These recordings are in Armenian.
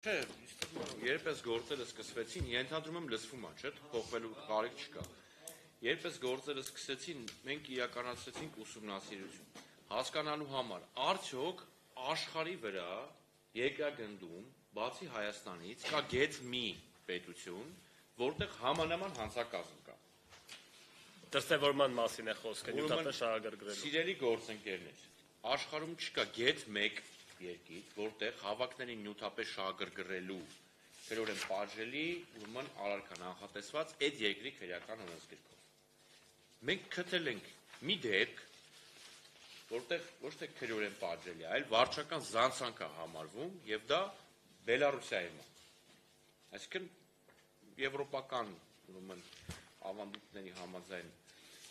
Չէ, երբ ես գործերը սկսվեցին, ենթադրում եմ լսվում է, չէ՞, փոխվելու կարիք չկա։ Երբ ես գործերը սկսեցին, մենք իրականացրեցինք ուսումնասիրություն, հասկանալու համար, արդյոք աշխարհի վրա երկրագնդում, բացի Հայաստանից, կա գեթ մի պետություն, որտեղ համանման հանցակազմ կա։ Դրսևորման մասին է խոսքը, նյութապես շահագրգռելու։ Սիրելի գործընկերներ, աշխարհում չկա գեթ մեկ երկիր, որտեղ հավաքների նյութապես շահագրգռելու քրորեն պատժելի, ուրեմն արարքան անհատեսված այդ երկրի քրեական օրենսգրքով։ Մենք գտել ենք մի դեպք, որտեղ ոչ թե քրորեն պատժելի, այլ վարչական զանցանք է համարվում, եւ դա Բելարուսիայում է։ Այսինքն եվրոպական, ուրեմն ավանդույթների համաձայն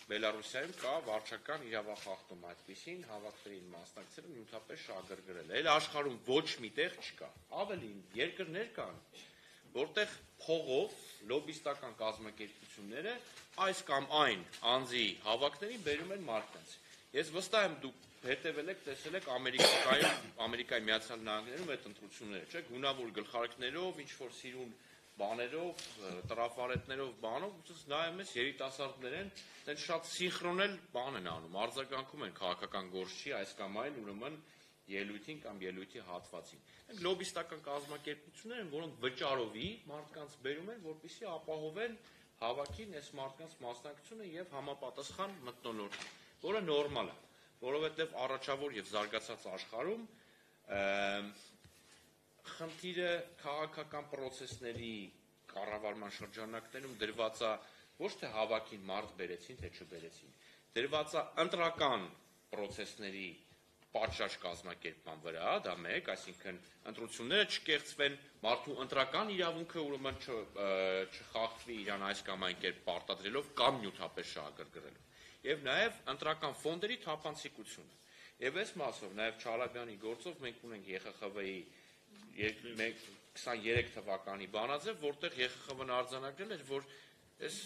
Բելարուսիայում կա վարչական իրավախախտում այդպիսին հավաքներին մասնակցելը նյութապես շահագրգռել։ Այլ աշխարհում ոչ մի տեղ չկա։ Ավելին, երկրներ կան, որտեղ փողով լոբիստական կազմակերպությունները այս կամ այն անձի հավաքներին բերում են մարդկանց։ Ես վստահ եմ դուք հետևել եք, տեսել եք Ամերիկայի Միացյալ Նահանգներում այդ ընտրությունները, չէ՞, գունավոր գլխարկներով, ինչ որ սիրուն բաներով, տրաֆարետներով, բանով, ուսս նայում ես երիտասարդներ են, դեն շատ սինխրոնել բան են անում, արձագանքում են քաղաքական գործչի այս կամ այլ, ուրեմն ելույթին կամ ելույթի հատվածին։ Մենք լոբիստական կազմակերպություններ են, որոնք վճարովի մարդկանց բերում են, որպեսզի ապահովեն հավաքին այս մարդկանց մասնակցությունը եւ համապատասխան մթնոլորտ, որը նորմալ է, որովհետեւ առաջավոր եւ զարգացած աշխարհում խնդիրը քաղաքական process-ների կառավարման շրջանակներում դրված է ոչ թե հավաքին մարդ բերեցին, թե չբերեցին, դրված է ընտրական process-ների պատշաճ կազմակերպման վրա, դա մեկ, այսինքն ընտրությունները չկեղծվեն, մարդու ընտրական իրավունքը ուրեմն չխախտվի իրան այս կամ այն կերպ պարտադրելով կամ նյութապես շահագրգռելով, եւ նաեւ ընտրական ֆոնդերի թափանցիկությունը։ Եվ այս մասով նաեւ Չալաբյանի գործով մենք ունենք ԵԽԽՎ-ի 23 թվականի բանաձև, որտեղ ԵԽԽՎ-ն արձանագրել էր, որ այս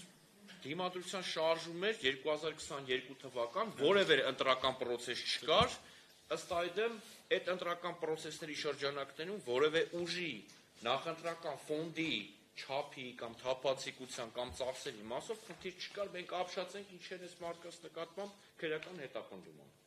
դիմադրության շարժում էր 2022 թվական, որևէ ընտրական process չկար, ըստ այդմ այդ ընտրական process-ների շրջանակներում որևէ ուժի նախընտրական ֆոնդի չափի կամ թափանցիկության կամ ծախսերի մասով խնդիր չկար, մենք ապշած ենք ինչ են այս մարդկանց նկատմամբ քրեական հետապնդում անում։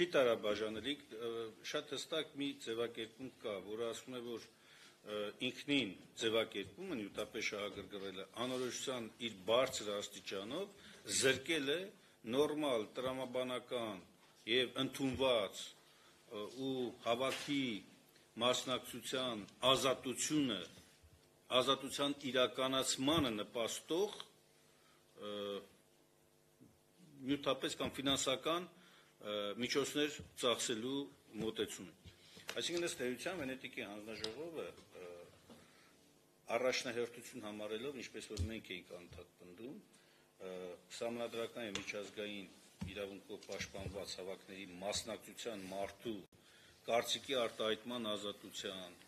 Չի տարաբաժանելի, շատ հստակ մի ձևակերպում կա, որը ասում է, որ ինքնին ձևակերպումը նյութապես շահագրգռելը անորոշության իր բարձր աստիճանով զրկել է նորմալ տրամաբանական եւ ընդունված ու հավաքի մասնակցության ազատության իրականացմանը նպաստող նյութապես կամ ֆինանսական միջոցներ ծախսելու մոտեցումը։ Այսինքն ըստ էության Վենետիկի հանձնաժողովը առաջնահերթություն համարելով, ինչպես որ մենք էինք անդադպնդում, սահմանադրական եւ միջազգային իրավունքով պաշտպանված հավաքների մասնակցության մարդու կարծիքի արտահայտման ազատության,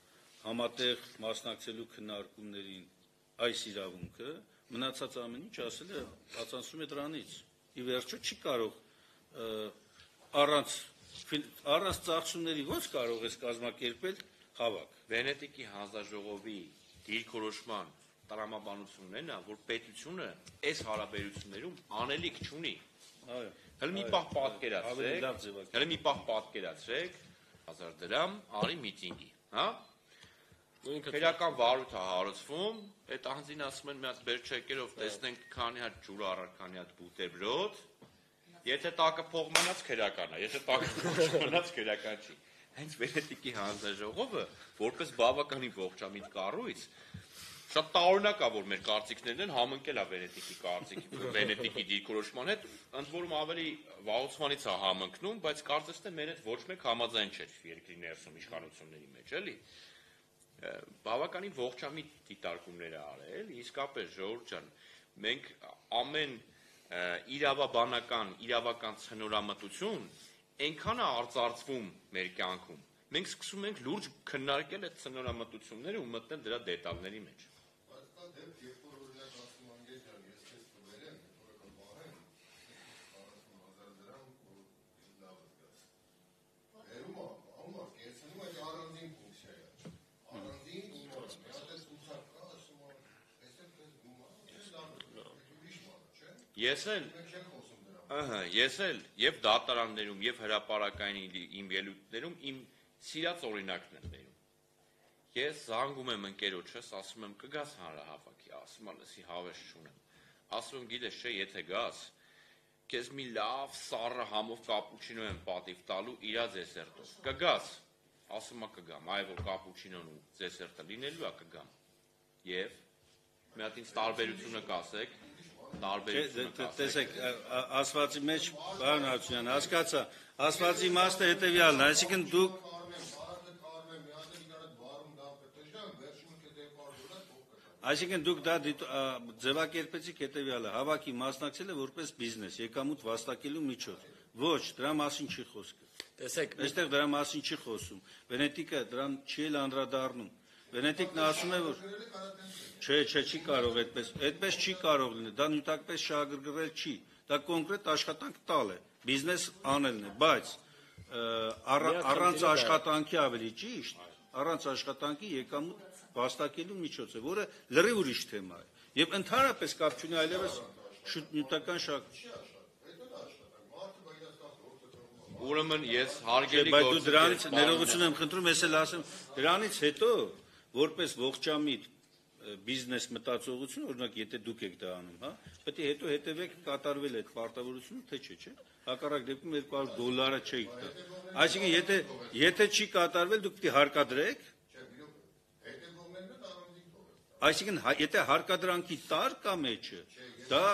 համատեղ մասնակցելու քննարկումներին այս իրավունքը մնացած ամեն ինչ ասել է բացանցում է դրանից։ Ի վերջո չի կարող առանց ծախսումների ո՞նց կարող ես կազմակերպել հավաք։ Վենետիկի հանձնաժողովի դիրքորոշման տրամաբանությունն է, որ պետությունը այս հարաբերություններում անելիք չունի։ Այո։ Հələ մի պահ պատկերացրեք 1000 դրամ արի միտինգի, հա։ Քրեական վարույթ է հարուցվում, այդ անձին ասում են մի հատ բերչեկերով տեսնենք քանի հատ ջուր առար, քանի հատ բուտերբրոդ, եթե տակը փող մնաց քրեական է, եթե տակը փող չմնաց քրեական չի։ Հենց Վենետիկի հանձնաժողովը, որպես բավականին ողջամիտ կառույց, շատ տարօրինակ է, որ մեր կարծիքներն են համընկել է Վենետիկի դիրքորոշման հետ, ընդ որում ավելի վաղուցմանից է համընկնում, բայց կարծես թե մեր հետ ոչ մեկ համաձայն չէր երկրի ներսում իշխանությունների մեջ, էլի։ Բավականին ողջամիտ դիտարկումներ է արել, իսկապես ժողովուրդ ջան, մենք ամեն իրավական ցնորամտություն այնքան է արծարծվում մեր կյանքում, մենք սկսում ենք լուրջ քննարկել այդ ցնորամտությունները ու մտնել դրա դետալների մեջ։ Ես էլ եւ դատարաններում եւ հրապարակային իմ ելույթներում իմ սիրած օրինակն եմ բերում։ Ես զանգում եմ ընկերոջս, ասում եմ կգաս հանրահավաքի, ասում եմ լսի հավես չունեմ։ Ասում եմ գիտես չէ, եթե գաս, քեզ մի լավ սառը համով կապուչինո եմ պատիվ տալու իրա դեսերտով։ Կգաս, ասում եմ կգամ, այ որ կապուչինոն ու դեսերտը լինելու է կգամ։ Եվ մի հատ ինձ տարբերությունը կասեք։ Տեսեք, ասվածի մեջ, պարոն Հարությունյան, հասկացա, ասվածի իմաստը հետևյալն է, այսինքն դուք դա ձևակերպեցիք հետևյալը, հավաքի մասնակցել է որպես բիզնես, եկամուտ վաստակելու միջոց, ոչ, դրա մասին չի խոսքը, այստեղ դրա մասին չի խոսում, Վենետիկը դրան չի էլ անդրադառնում, Վենետիկն ասում է, որ չի կարող այդպես չի կարող լինել, դա նյութակպես շահագրգռել չի, դա կոնկրետ աշխատանք տալ է, բիզնես անելն է, բայց առանց աշխատանքի ավելի ճիշտ, առանց աշխատանքի եկամուտ վաստակելու միջոց է, որը լրիվ ուրիշ թեմա է, եւ ընդհանրապես կապ չունի այլևս նյութական Ուրեմն ես հարգելի գործ դրանից ներողություն եմ խնդրում, ես էլ ասեմ, դրանից հետո որպես ողջամիտ բիզնես մտածողություն, օրինակ, եթե դուք եք դա անում, հա, պետք է հետո հետևեք կատարվել այդ պարտավորությունը, թե չէ։ Հակառակ դեպքում $200 չէիք տա։ Այսինքն, եթե չի կատարվել, դուք պետք է հարկադրեք։ Այսինքն, եթե հարկադրանքի տար կա մեջը, դա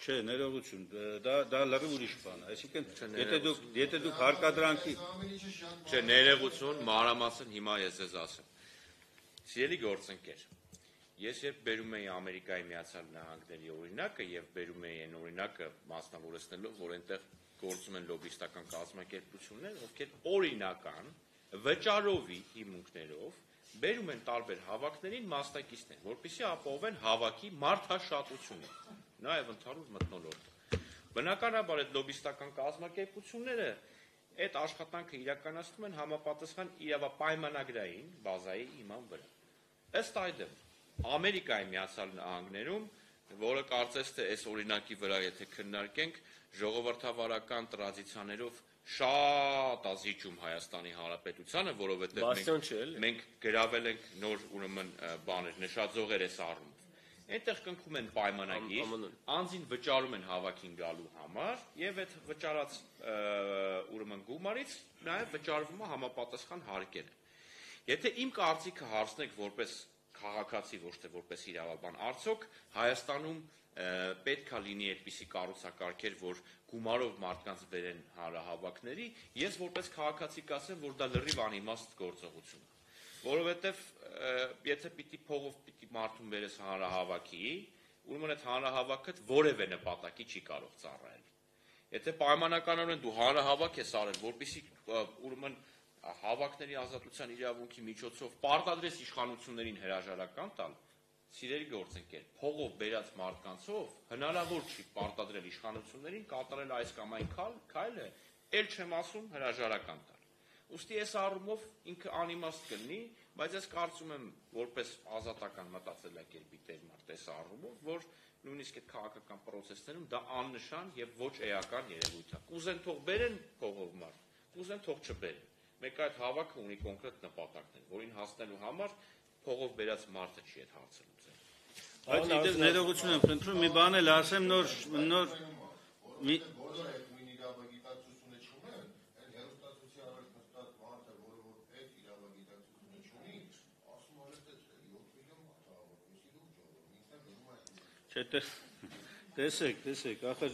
չէ, ներողություն, դա լրիվ ուրիշ բան է, այսինքն, եթե դուք հարկադրանքի Չէ, ներողություն, մանրամասն հիմա ես ձեզ ասեմ։ Սիրելի գործընկեր, ես երբ բերում էի Ամերիկայի Միացյալ Նահանգների օրինակը եւ բերում էի այն օրինակը մասնավորեցնելով, որ այնտեղ գործում են լոբիստական կազմակերպություններ, ովքեր օրինական վճարովի հիմունքներով բերում են տարբեր հավաքներին մասնակիցներ, որպեսզի ապահովեն հավաքի մարդաշատությունը, նաեւ ընդհանուր մթնոլորտը։ Բնականաբար այդ լոբիստական կազմակերպությունները այդ աշխատանքը իրականացնում են համապատասխան իրավապայմանագրային բազայի հիման վրա։ Ըստ այդմ Ամերիկայի Միացյալ Նահանգներում, որը կարծես թե այս օրինակի վրա եթե քննարկենք, ժողովրդավարական տրադիցիաներով շատ ազիջում Հայաստանի Հանրապետությանը, որովհետև մենք գրավել ենք նոր ուրեմն բաներ, նշաձողեր այս առումով։ Այնտեղ կնքում են պայմանագիր, անձին վճարում են հավաքին գալու համար եւ այդ վճարած ուրեմն գումարից նաեւ վճարվում է համապատասխան հարկերը։ Եթե իմ կարծիքը հարցնեք որպես քաղաքացի, ոչ թե որպես իրավաբան, արդյոք Հայաստանում պետք է լինի այդպիսի կառուցակարգեր, որ գումարով մարդկանց բերեն հանրահավաքների, ես որպես քաղաքացի կասեմ, որ դա լրիվ անիմաստ գործողություն է։ Որովհետև եթե պիտի փողով պիտի մարդուն բերես հանրահավաքի, ուրեմն այդ հանրահավաքը որևէ նպատակի չի կարող ծառայել։ Եթե պայմանականորեն դու հանրահավաք ես արել, որպեսզի ուրեմն հավաքների ազատության իրավունքի միջոցով պարտադրես իշխանություններին հրաժարական տալ, սիրելի գործընկեր, փողով բերած մարդկանցով հնարավոր չի պարտադրել իշխանություններին կատարել այս կամ այն քայլը, ել չեմ ասում հրաժարական տալ։ Ուստի այս առումով ինքը անիմաստ կլինի, բայց ես կարծում եմ որպես ազատական մտածելակերպի տերմարդ այս առումով, որ նույնիսկ այդ քաղաքական պրոցեսներում դա աննշան եւ ոչ էական երևույթ է։ Կուզեն թող բերեն փողով մարդ, կուզեն թող չբերեն։ Մեկ այդ հավաքը ունի կոնկրետ նպատակներ, որին հասնելու համար փողով բերած մարդը չի այդ հարցը լուծել։ Այդ ներողություն եմ խնդրում, մի բան էլ ասեմ նոր Տեսեք, ախր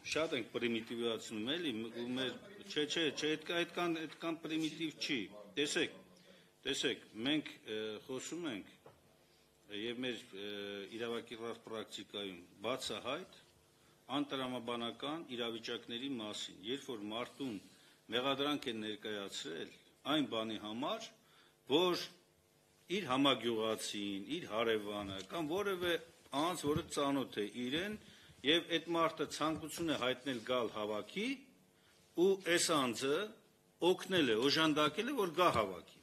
շատ ենք պրիմիտիվացնում էլի, այդքան պրիմիտիվ չի, տեսեք, մենք խոսում ենք եւ մեր իրավակիրառ պրակտիկայում բացահայտ անտրամաբանական իրավիճակների մասին, երբ որ մարդուն մեղադրանք են ներկայացրել այն բանի համար, որ իր համագյուղացին, իր հարևանը կամ որևէ անձ, որը ծանոթ է իրեն եւ այդ մարդը ցանկություն է հայտնել գալ հավաքի ու այս անձը օգնել է, օժանդակել է, որ գա հավաքի։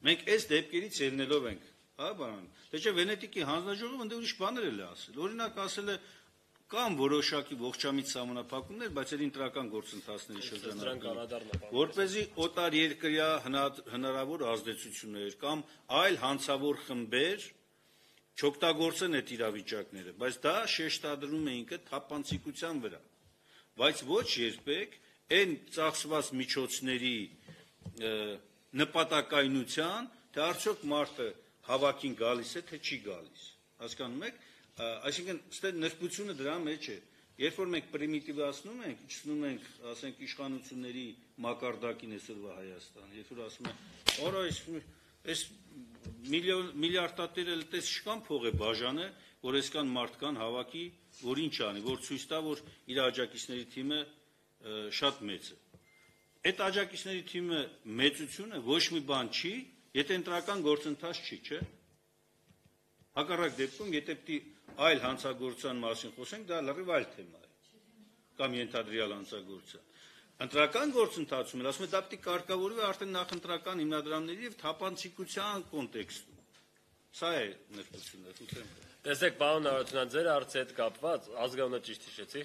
Մենք այս դեպքերից ելնելով ենք, հա, բան։ Դե չէ Վենետիկի հանձնաժողովը ընդ ուրիշ բաներ էլ է ասել։ Օրինակ ասել է կամ որոշակի ողջամիտ սահմանափակումներ, բայց այդ ընտրական գործընթացների շրջանակում, որպեսզի օտար երկրյա հնարավոր ազդեցություններ կամ այլ հանցավոր խմբեր չօգտագործեն այդ իրավիճակները, բայց դա շեշտադրում է ինքը թափանցիկության վրա, բայց ոչ երբեք այն ծախսված միջոցների նպատակայնության, թե արդյոք մարդը հավաքին գալիս է, թե չի գալիս, հասկանում եք, այսինքն ստե նրբությունը դրա մեջ է, երբ որ մենք պրիմիտիվացնում ենք, իջնում ենք, ասենք իշխանությունների մակարդակին այսօրվա Հայաստան, երբ որ ասում են, օր այս միլիարդատերը տես չկան փող է բաժանը, որ այսքան մարդկան հավաքի, որ ինչ անի, որ ցույց տա, որ իր աջակիցների թիմը շատ մեծ է։ Այդ աջակիցների թիմը մեծությունը ոչ մի բան չի, եթե ընտրական գործընթաց չի, չէ՞։ Հակառակ դեպքում, եթե պիտի այլ հանցագործության մասին խոսենք, դա լրիվ այլ թեմա է, կամ ենթադրյալ հանցագործության։ Ընտրական գործընթացում էլ ասում է, դա պիտի կարգավորվի արդեն նախընտրական հիմնադրամների եւ թափանցիկության կոնտեքստում։ Սա է նրբությունը, խնդրեմ։ Տեսեք, պարոն Արարատունյան, ձեր հարցի հետ կապված ազգանունը ճիշտ հիշեցի։